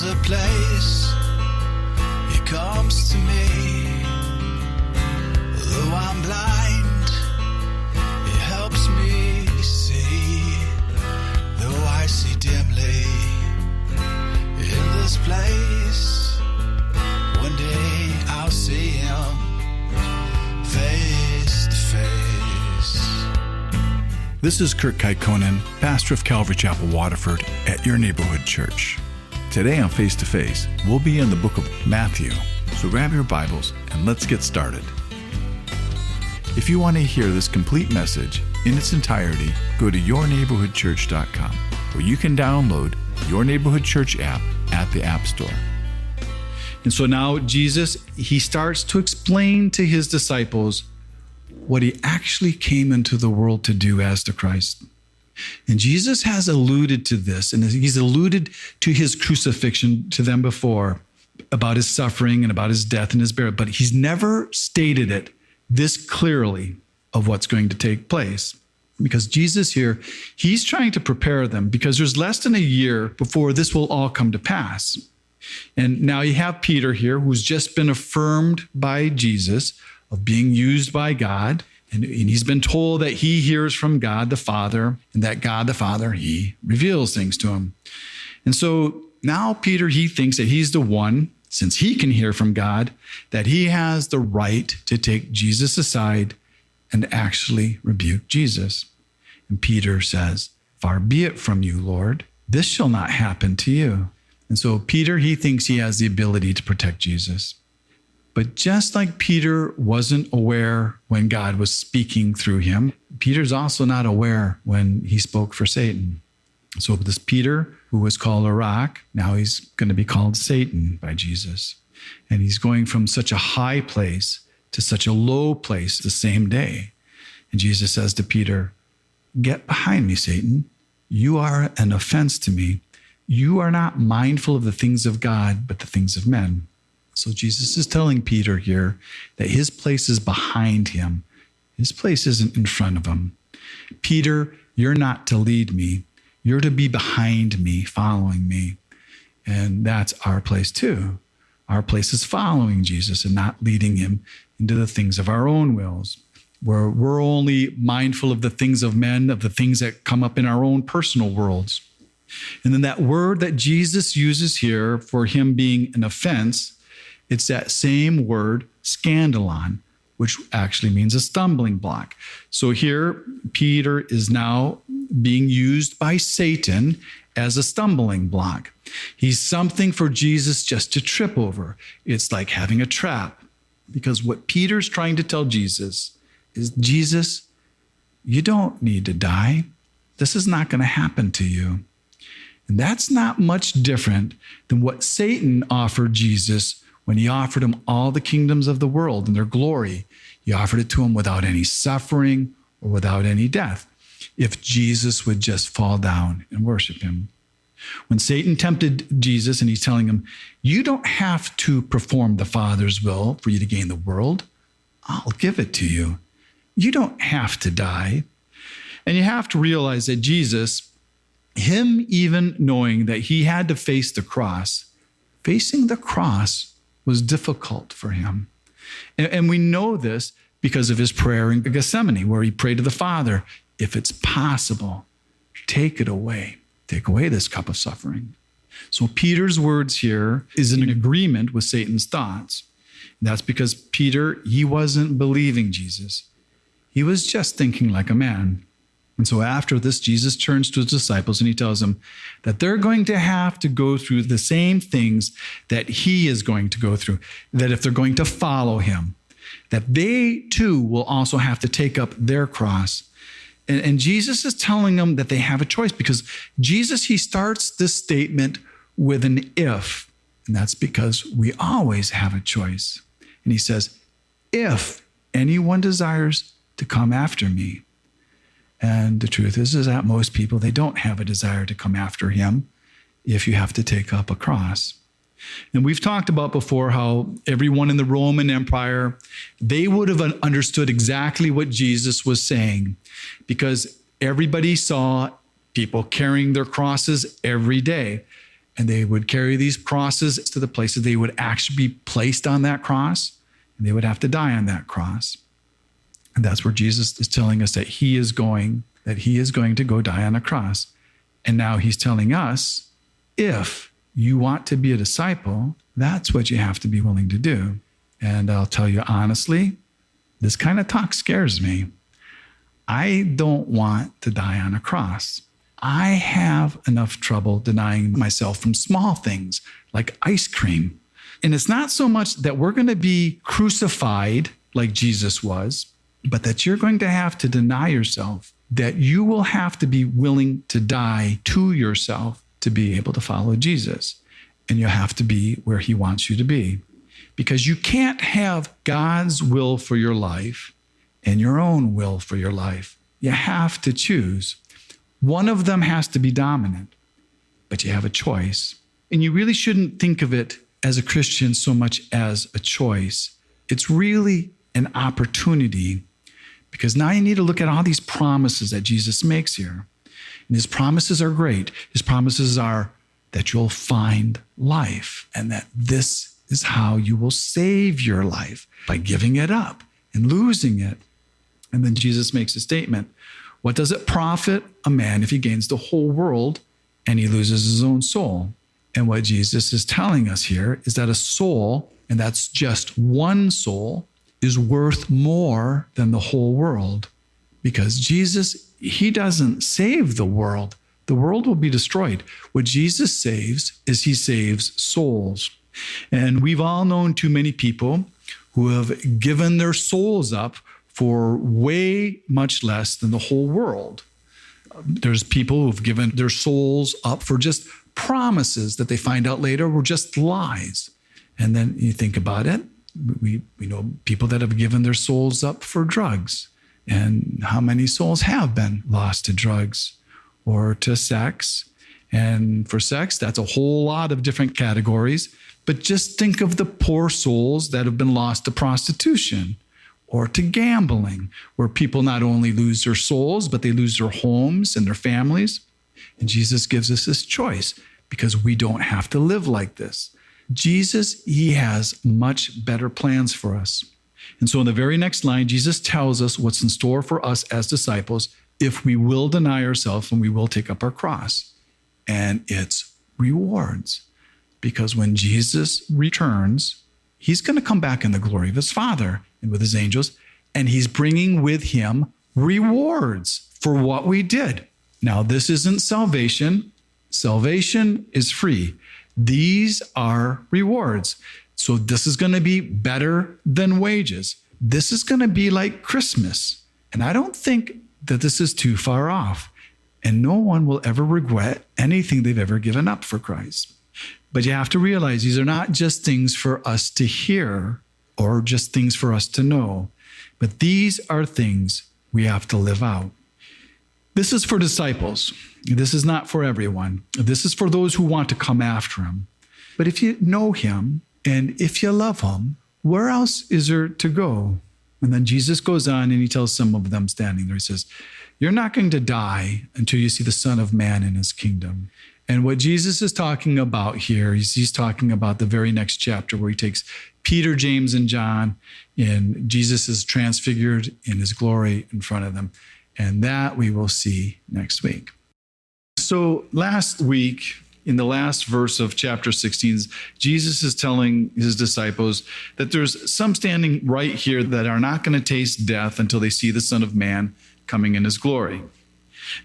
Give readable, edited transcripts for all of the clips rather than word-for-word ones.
There's a place He comes to me. Though I'm blind, He helps me see. Though I see dimly in this place, one day I'll see Him face to face. This is Kurt Kaikkonen, pastor of Calvary Chapel, Waterford, at your neighborhood church. Today on Face to Face, we'll be in the book of Matthew. So grab your Bibles and let's get started. If you want to hear this complete message in its entirety, go to yourneighborhoodchurch.com, where you can download Your Neighborhood Church app at the App Store. And so now Jesus, He starts to explain to His disciples what He actually came into the world to do as the Christ. And Jesus has alluded to this, and He's alluded to His crucifixion to them before, about His suffering and about His death and His burial, but He's never stated it this clearly of what's going to take place. Because Jesus here, He's trying to prepare them, because there's less than a year before this will all come to pass. And now you have Peter here, who's just been affirmed by Jesus of being used by God. And he's been told that he hears from God the Father, and that God the Father, He reveals things to him. And so now Peter, he thinks that he's the one, since he can hear from God, that he has the right to take Jesus aside and actually rebuke Jesus. And Peter says, "Far be it from you, Lord. This shall not happen to you." And so Peter, he thinks he has the ability to protect Jesus. But just like Peter wasn't aware when God was speaking through him, Peter's also not aware when he spoke for Satan. So this Peter, who was called a rock, now he's going to be called Satan by Jesus. And he's going from such a high place to such a low place the same day. And Jesus says to Peter, "Get behind me, Satan. You are an offense to me. You are not mindful of the things of God, but the things of men." So Jesus is telling Peter here that his place is behind him. His place isn't in front of him. "Peter, you're not to lead me. You're to be behind me, following me." And that's our place too. Our place is following Jesus and not leading Him into the things of our own wills, where we're only mindful of the things of men, of the things that come up in our own personal worlds. And then that word that Jesus uses here for Him being an offense, it's that same word, scandalon, which actually means a stumbling block. So here, Peter is now being used by Satan as a stumbling block. He's something for Jesus just to trip over. It's like having a trap. Because what Peter's trying to tell Jesus is, Jesus, you don't need to die. This is not going to happen to you. And that's not much different than what Satan offered Jesus when he offered him all the kingdoms of the world and their glory. He offered it to him without any suffering or without any death, if Jesus would just fall down and worship him. When Satan tempted Jesus and he's telling him, "You don't have to perform the Father's will for you to gain the world. I'll give it to you. You don't have to die." And you have to realize that Jesus, Him even knowing that He had to face the cross, facing the cross was difficult for Him. And we know this because of His prayer in Gethsemane, where He prayed to the Father, "If it's possible, take it away. Take away this cup of suffering." So Peter's words here is in agreement with Satan's thoughts. And that's because Peter, he wasn't believing Jesus. He was just thinking like a man. And so after this, Jesus turns to His disciples and He tells them that they're going to have to go through the same things that He is going to go through, that if they're going to follow Him, that they too will also have to take up their cross. And Jesus is telling them that they have a choice, because Jesus, He starts this statement with an if, and that's because we always have a choice. And He says, "If anyone desires to come after me." And the truth is that most people, they don't have a desire to come after Him if you have to take up a cross. And we've talked about before how everyone in the Roman Empire, they would have understood exactly what Jesus was saying, because everybody saw people carrying their crosses every day. and they would carry these crosses to the places they would actually be placed on that cross, and they would have to die on that cross. And that's where Jesus is telling us that he is going to go die on a cross. And now he's telling us, if you want to be a disciple, that's what you have to be willing to do. And I'll tell you honestly, this kind of talk scares me. I don't want to die on a cross. I have enough trouble denying myself from small things like ice cream. And it's not so much that we're going to be crucified like Jesus was, but that you're going to have to deny yourself, that you will have to be willing to die to yourself to be able to follow Jesus. And you'll have to be where he wants you to be. Because you can't have God's will for your life and your own will for your life. You have to choose. One of them has to be dominant, but you have a choice. And you really shouldn't think of it as a Christian so much as a choice. It's really an opportunity, because now you need to look at all these promises that Jesus makes here. And his promises are great. His promises are that you'll find life, and that this is how you will save your life, by giving it up and losing it. And then Jesus makes a statement. What does it profit a man if he gains the whole world and he loses his own soul? And what Jesus is telling us here is that a soul, and that's just one soul, is worth more than the whole world. Because Jesus, he doesn't save the world. The world will be destroyed. What Jesus saves is he saves souls. And we've all known too many people who have given their souls up for way much less than the whole world. There's people who've given their souls up for just promises that they find out later were just lies. And then you think about it, we know people that have given their souls up for drugs. And how many souls have been lost to drugs or to sex? And for sex, that's a whole lot of different categories. But just think of the poor souls that have been lost to prostitution or to gambling, where people not only lose their souls, but they lose their homes and their families. And Jesus gives us this choice because we don't have to live like this. Jesus, he has much better plans for us. And so in the very next line, Jesus tells us what's in store for us as disciples if we will deny ourselves and we will take up our cross. And it's rewards. Because when Jesus returns, he's going to come back in the glory of his Father and with his angels, and he's bringing with him rewards for what we did. Now, this isn't salvation. Salvation is free. These are rewards. So this is going to be better than wages. This is going to be like Christmas. And I don't think that this is too far off. And no one will ever regret anything they've ever given up for Christ. But you have to realize these are not just things for us to hear or just things for us to know, but these are things we have to live out. This is for disciples. This is not for everyone. This is for those who want to come after him. But if you know him and if you love him, where else is there to go? And then Jesus goes on and he tells some of them standing there, he says, you're not going to die until you see the Son of Man in his kingdom. And what Jesus is talking about here, he's talking about the very next chapter where he takes Peter, James, and John, and Jesus is transfigured in his glory in front of them. And that we will see next week. So last week, in the last verse of chapter 16, Jesus is telling his disciples that there's some standing right here that are not going to taste death until they see the Son of Man coming in his glory.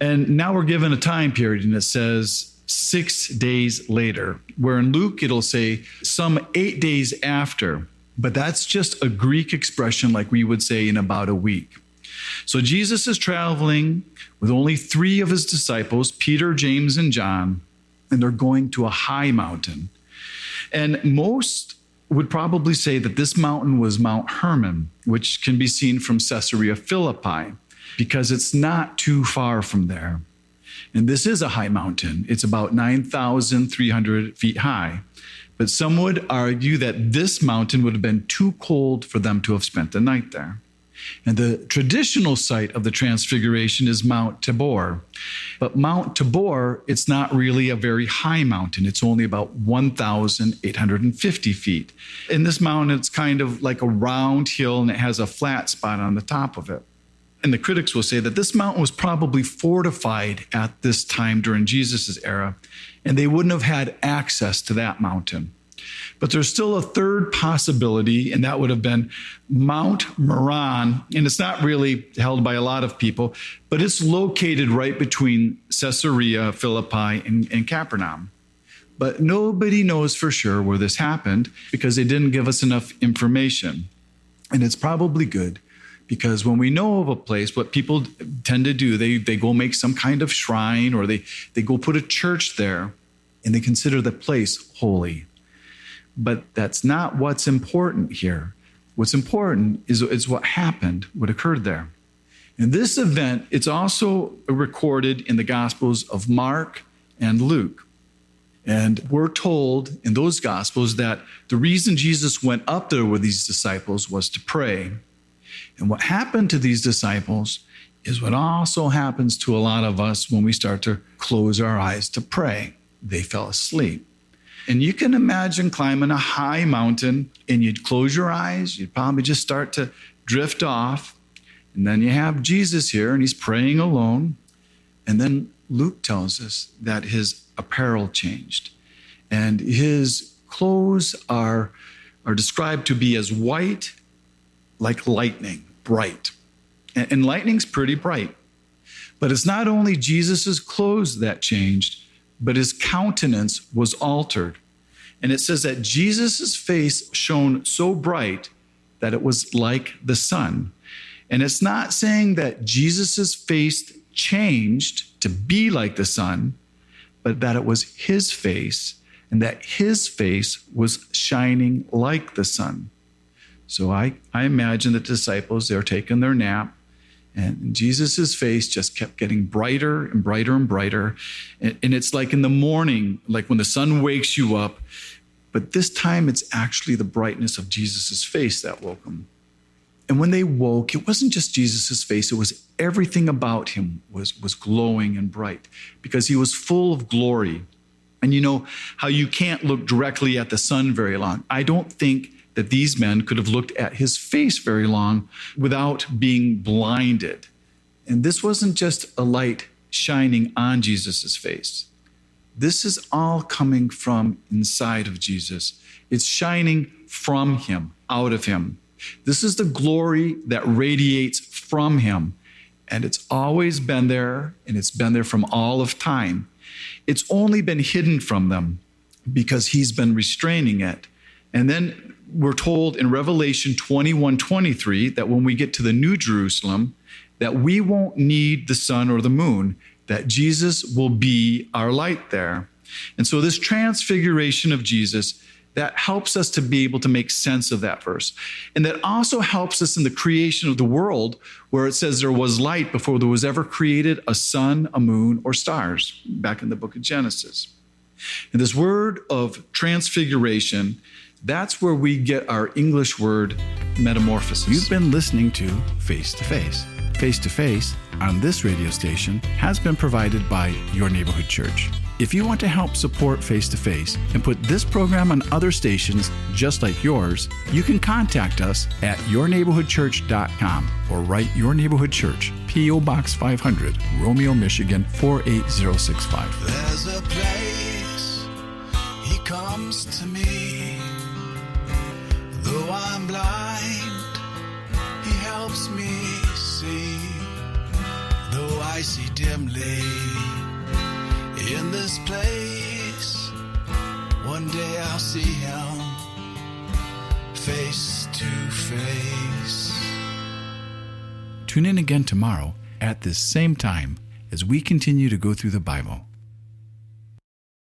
And now we're given a time period, and it says 6 days later, where in Luke it'll say some 8 days after, but that's just a Greek expression like we would say in about a week. So Jesus is traveling with only 3 of his disciples, Peter, James, and John, and they're going to a high mountain. And most would probably say that this mountain was Mount Hermon, which can be seen from Caesarea Philippi, because it's not too far from there. And this is a high mountain. It's about 9,300 feet high. But some would argue that this mountain would have been too cold for them to have spent the night there. And the traditional site of the Transfiguration is Mount Tabor. But Mount Tabor, it's not really a very high mountain. It's only about 1,850 feet. In this mountain, it's kind of like a round hill, and it has a flat spot on the top of it. And the critics will say that this mountain was probably fortified at this time during Jesus' era, and they wouldn't have had access to that mountain. But there's still a third possibility, and that would have been Mount Meron. And it's not really held by a lot of people, but it's located right between Caesarea Philippi and Capernaum. But nobody knows for sure where this happened because they didn't give us enough information. And it's probably good, because when we know of a place, what people tend to do, they go make some kind of shrine, or they go put a church there, and they consider the place holy. But that's not what's important here. What's important is what happened, what occurred there. And this event, it's also recorded in the Gospels of Mark and Luke. And we're told in those Gospels that the reason Jesus went up there with these disciples was to pray. And what happened to these disciples is what also happens to a lot of us when we start to close our eyes to pray. They fell asleep. And you can imagine climbing a high mountain and you'd close your eyes, you'd probably just start to drift off. And then you have Jesus here and he's praying alone. And then Luke tells us that his apparel changed. And his clothes are described to be as white like lightning, bright. And lightning's pretty bright. But it's not only Jesus' clothes that changed, but his countenance was altered. And it says that Jesus' face shone so bright that it was like the sun. And it's not saying that Jesus' face changed to be like the sun, but that it was his face, and that his face was shining like the sun. So I imagine the disciples, they're taking their nap, and Jesus' face just kept getting brighter and brighter and brighter. And it's like in the morning, like when the sun wakes you up, but this time it's actually the brightness of Jesus' face that woke them. And when they woke, it wasn't just Jesus' face, it was everything about him was glowing and bright because he was full of glory. And you know how you can't look directly at the sun very long. I don't think that these men could have looked at his face very long without being blinded. And this wasn't just a light shining on Jesus' face. This is all coming from inside of Jesus. It's shining from him, out of him. This is the glory that radiates from him. And it's always been there, and it's been there from all of time. It's only been hidden from them because he's been restraining it. And then we're told in Revelation 21:23 that when we get to the New Jerusalem, that we won't need the sun or the moon, that Jesus will be our light there. And so this transfiguration of Jesus, that helps us to be able to make sense of that verse. And that also helps us in the creation of the world, where it says there was light before there was ever created a sun, a moon, or stars, back in the book of Genesis. And this word of transfiguration, that's where we get our English word metamorphosis. You've been listening to Face to Face. Face to Face on this radio station has been provided by Your Neighborhood Church. If you want to help support Face to Face and put this program on other stations just like yours, you can contact us at yourneighborhoodchurch.com or write Your Neighborhood Church, P.O. Box 500, Romeo, Michigan 48065. There's a place he comes to me. Though I'm blind, he helps me see. Though I see dimly in this place, one day I'll see him face to face. Tune in again tomorrow at this same time as we continue to go through the Bible.